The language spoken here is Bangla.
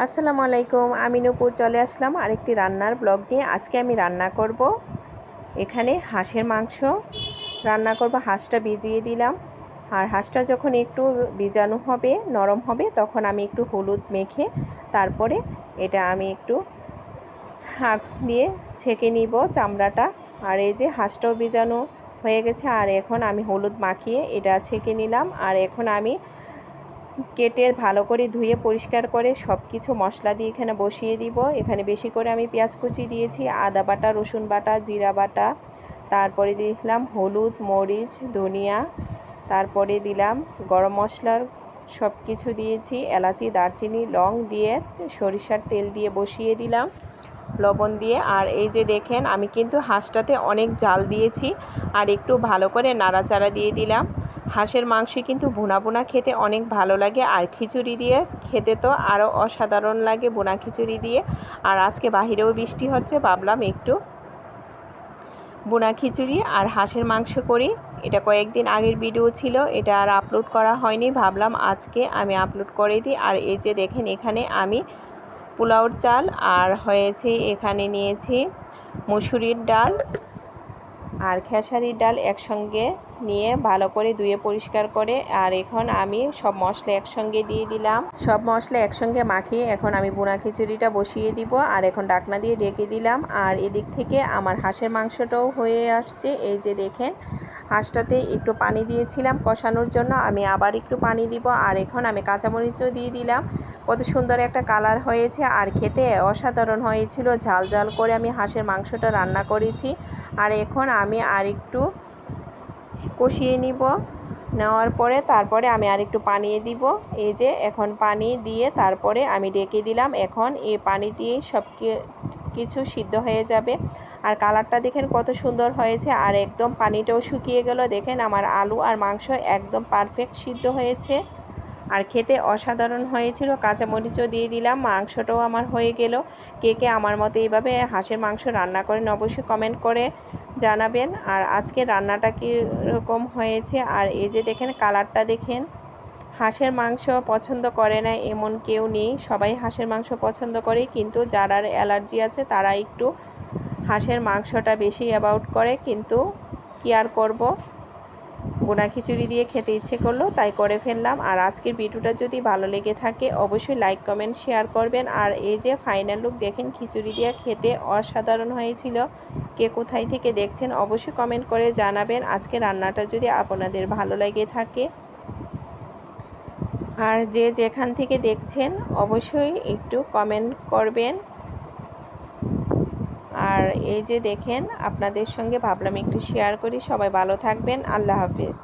আসসালামু আলাইকুম, আমি নূপুর চলে আসলাম আরেকটি রান্নার ব্লগ নিয়ে। আজকে আমি রান্না করব এখানে হাঁসের মাংস রান্না করব। হাঁসটা ভিজিয়ে দিলাম, আর হাঁসটা যখন একটু ভিজানো হবে, নরম হবে, তখন আমি একটু হলুদ মেখে তারপরে এটা আমি একটু হাত দিয়ে ছেঁকে নিব চামড়াটা। আর এই যে হাঁসটাও ভিজানো হয়ে গেছে, আর এখন আমি হলুদ মাখিয়ে এটা ছেঁকে নিলাম। আর এখন আমি কেটে ভালো করে ধুয়ে পরিষ্কার করে সব কিছু মশলা দিয়ে এখানে বসিয়ে দিব। এখানে বেশি করে আমি পেঁয়াজ কুচি দিয়েছি, আদা বাটা, রসুন বাটা, জিরা বাটা, তারপরে দিলাম হলুদ, মরিচ, ধনিয়া, তারপরে দিলাম গরম মশলার সব কিছু দিয়েছি, এলাচি, দারচিনি, লং দিয়ে সরিষার তেল দিয়ে বসিয়ে দিলাম, লবণ দিয়ে। আর এই যে দেখেন আমি কিন্তু হাঁসটাতে অনেক জাল দিয়েছি, আর একটু ভালো করে নাড়াচাড়া দিয়ে দিলাম। হাঁসের মাংস কিন্তু ভুনা ভুনা খেতে অনেক ভালো লাগে, আর খিচুড়ি দিয়ে খেতে তো আরও অসাধারণ লাগে, ভুনা খিচুড়ি দিয়ে। আর আজকে বাহিরেও বৃষ্টি হচ্ছে, ভাবলাম একটু ভুনা খিচুড়ি আর হাঁসের মাংস করি। এটা কয়েকদিন আগের ভিডিও ছিল, এটা আর আপলোড করা হয়নি, ভাবলাম আজকে আমি আপলোড করে দিই। আর এই যে দেখেন এখানে আমি পোলাওর চাল আর হয়েছে এখানে নিয়েছি মুসুরির ডাল আর খেসারির ডাল একসঙ্গে নিয়ে ভালো করে ধুয়ে পরিষ্কার করে। আর এখন আমি সব মশলা একসঙ্গে দিয়ে দিলাম, সব মশলা একসঙ্গে মাখিয়ে এখন আমি ভুনা খিচুড়িটা বসিয়ে দিব। আর এখন ঢাকনা দিয়ে ঢেকে দিলাম। আর এদিক থেকে আমার হাঁসের মাংসটাও হয়ে আসছে। এই যে দেখেন হাঁসটাতে একটু পানি দিয়েছিলাম কষানোর জন্য, আমি আবার একটু পানি দিব। আর এখন আমি কাঁচামরিচও দিয়ে দিলাম। কত সুন্দর একটা কালার হয়েছে, আর খেতে অসাধারণ হয়েছিল। ঝাল ঝাল করে আমি হাঁসের মাংসটা রান্না করেছি। আর এখন আমি আর একটু কষিয়ে নেওয়ার পরে তারপরে আমি আর একটু পানি দিব। এই যে এখন পানি দিয়ে তারপরে আমি ঢেকে দিলাম। এখন এই পানি দিয়ে সব কিছু সিদ্ধ হয়ে যাবে। আর কালারটা দেখেন কত সুন্দর হয়েছে, আর একদম পানিটাও শুকিয়ে গেল। দেখেন আমার আলু আর মাংস একদম পারফেক্ট সিদ্ধ হয়েছে, আর খেতে অসাধারণ হয়েছিল। কাঁচামরিচও দিয়ে দিলাম, মাংসটাও আমার হয়ে গেল। কে কে আমার মতো এইভাবে হাঁসের মাংস রান্না করেন অবশ্যই কমেন্ট করে জানাবেন। আর আজকে রান্নাটা কীরকম হয়েছে, আর এই যে দেখেন কালারটা দেখেন। হাঁসের মাংস পছন্দ করে না এমন কেউ নেই, সবাই হাঁসের মাংস পছন্দ করে, কিন্তু যারা অ্যালার্জি আছে তারা একটু হাঁসের মাংসটা বেশি অ্যাভয়েড করে। কিন্তু কি আর করব, ভুনা খিচুড়ি দিয়ে খেতে ইচ্ছে করলো তাই করে ফেললাম। আর আজকের ভিডিওটা যদি ভালো লেগে থাকে অবশ্যই লাইক, কমেন্ট, শেয়ার করবেন। আর এই যে ফাইনাল লুক দেখেন, খিচুড়ি দিয়ে খেতে অসাধারণ হয়েছিল। কে কোথায় থেকে দেখছেন অবশ্যই কমেন্ট করে জানাবেন আজকে রান্নাটা যদি আপনাদের ভালো লেগে থাকে। আর যে যেখান থেকে দেখছেন অবশ্যই একটু কমেন্ট করবেন। আর এই যে দেখেন আপনাদের সঙ্গে ভাবলাম একটু শেয়ার করি। সবাই ভালো থাকবেন, আল্লাহ হাফেজ।